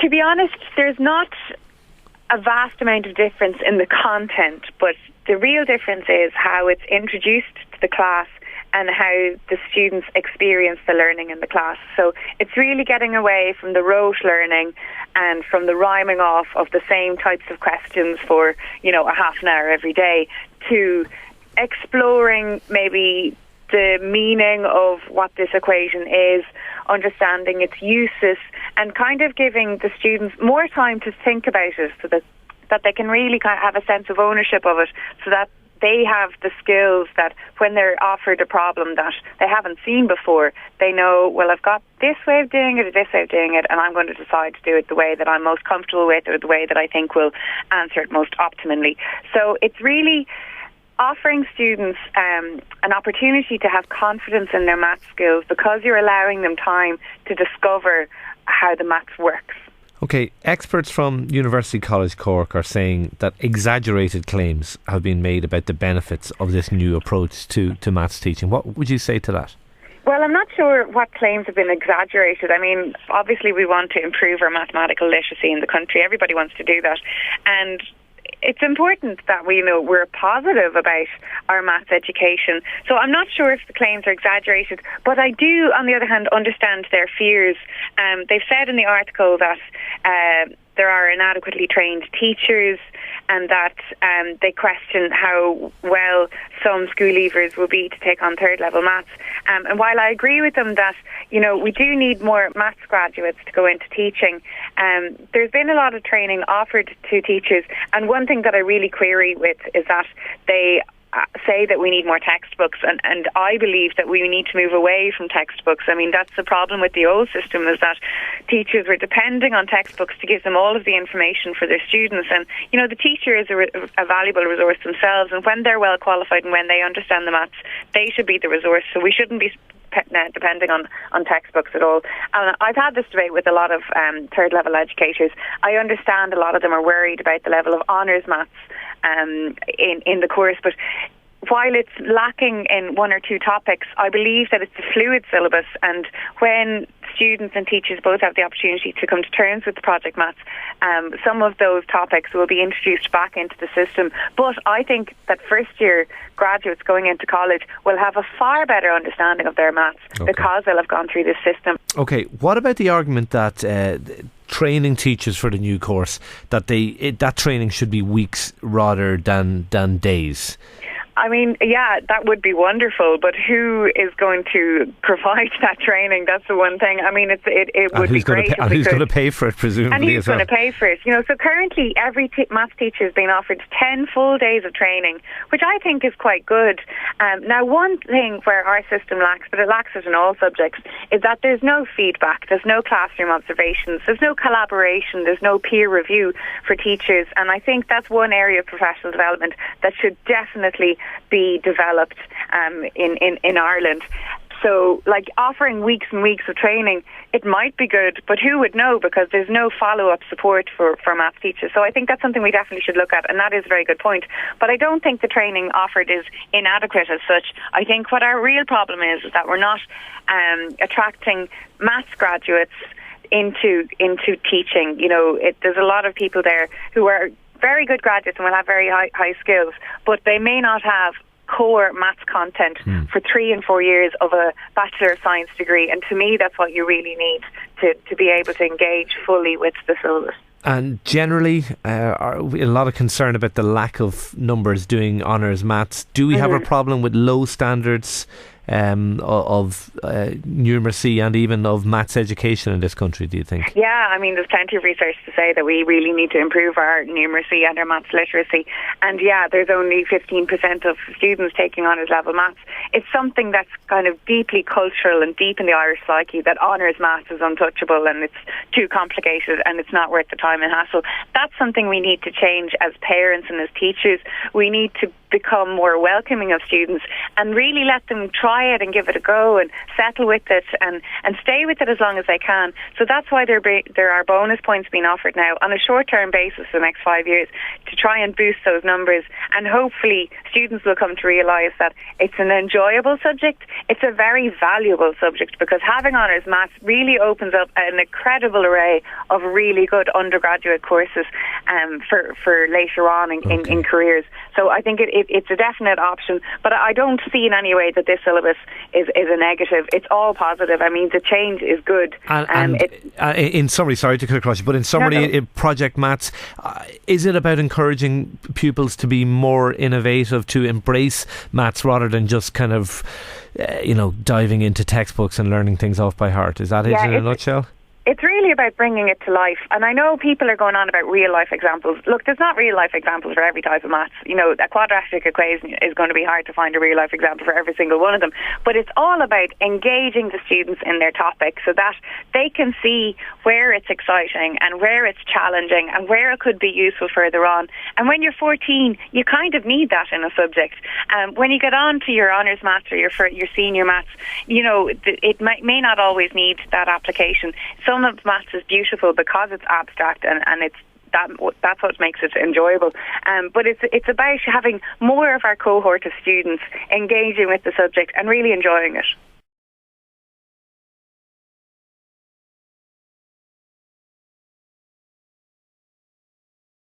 To be honest, there's not a vast amount of difference in the content, but the real difference is how it's introduced to the class and how the students experience the learning in the class. So it's really getting away from the rote learning and from the rhyming off of the same types of questions for, a half an hour every day, to exploring maybe the meaning of what this equation is, understanding its uses, and kind of giving the students more time to think about it, so that they can really kind of have a sense of ownership of it, so that they have the skills that when they're offered a problem that they haven't seen before, they know, well, I've got this way of doing it or this way of doing it, and I'm going to decide to do it the way that I'm most comfortable with, or the way that I think will answer it most optimally. So it's really offering students an opportunity to have confidence in their maths skills, because you're allowing them time to discover how the maths works. Okay, experts from University College Cork are saying that exaggerated claims have been made about the benefits of this new approach to maths teaching. What would you say to that? Well, I'm not sure what claims have been exaggerated. I mean, obviously we want to improve our mathematical literacy in the country. Everybody wants to do that. And it's important that we're positive about our maths education. So I'm not sure if the claims are exaggerated, but I do, on the other hand, understand their fears. They've said in the article that there are inadequately trained teachers, and that they question how well some school leavers will be to take on third level maths. And while I agree with them that, we do need more maths graduates to go into teaching, there's been a lot of training offered to teachers. And one thing that I really query with is that they say that we need more textbooks, and I believe that we need to move away from textbooks. I mean, that's the problem with the old system, is that teachers were depending on textbooks to give them all of the information for their students, and the teacher is a valuable resource themselves, and when they're well qualified and when they understand the maths, they should be the resource. So we shouldn't be depending on textbooks at all. And I've had this debate with a lot of third level educators. I understand a lot of them are worried about the level of honours maths in the course, but while it's lacking in one or two topics, I believe that it's a fluid syllabus, and when students and teachers both have the opportunity to come to terms with the project maths, some of those topics will be introduced back into the system. But I think that first year graduates going into college will have a far better understanding of their maths, because they'll have gone through this system. Okay, what about the argument that training teachers for the new course, that that training should be weeks rather than days? I mean, yeah, that would be wonderful, but who is going to provide that training? That's the one thing. I mean, it would be great. And who's going to pay for it, presumably? And who's going to pay for it? So currently every maths teacher is being offered 10 full days of training, which I think is quite good. Now, one thing where our system lacks, but it lacks it in all subjects, is that there's no feedback, there's no classroom observations, there's no collaboration, there's no peer review for teachers, and I think that's one area of professional development that should definitely be developed in Ireland. So, like, offering weeks and weeks of training, it might be good, but who would know, because there's no follow-up support for maths teachers. So I think that's something we definitely should look at, and that is a very good point. But I don't think the training offered is inadequate as such. I think what our real problem is that we're not attracting maths graduates into teaching. There's a lot of people there who are very good graduates and will have very high skills, but they may not have core maths content for 3 and 4 years of a Bachelor of Science degree. And to me, that's what you really need to be able to engage fully with the syllabus. And generally, a lot of concern about the lack of numbers doing honours maths. Do we have a problem with low standards of numeracy and even of maths education in this country, do you think? Yeah, I mean, there's plenty of research to say that we really need to improve our numeracy and our maths literacy. And yeah, there's only 15% of students taking honours level maths. It's something that's kind of deeply cultural and deep in the Irish psyche, that honours maths is untouchable and it's too complicated and it's not worth the time and hassle. That's something we need to change as parents and as teachers. We need to become more welcoming of students and really let them try it and give it a go and settle with it and stay with it as long as they can. So that's why there are bonus points being offered now on a short-term basis for the next 5 years to try and boost those numbers, and hopefully students will come to realise that it's an enjoyable subject, it's a very valuable subject, because having honours maths really opens up an incredible array of really good undergraduate courses for later on in careers. So I think it's a definite option, but I don't see in any way that this syllabus is a negative. It's all positive. I mean, the change is good. In summary, sorry to cut across you, but in summary, in Project Maths, is it about encouraging pupils to be more innovative, to embrace maths rather than just kind of, diving into textbooks and learning things off by heart? Is that it in a nutshell? It's really about bringing it to life. And I know people are going on about real-life examples. Look, there's not real-life examples for every type of maths. A quadratic equation is going to be hard to find a real-life example for every single one of them. But it's all about engaging the students in their topic so that they can see where it's exciting and where it's challenging and where it could be useful further on. And when you're 14, you kind of need that in a subject. When you get on to your honours maths or your senior maths, it may not always need that application. Some of maths is beautiful because it's abstract and it's that's what makes it enjoyable. But it's about having more of our cohort of students engaging with the subject and really enjoying it.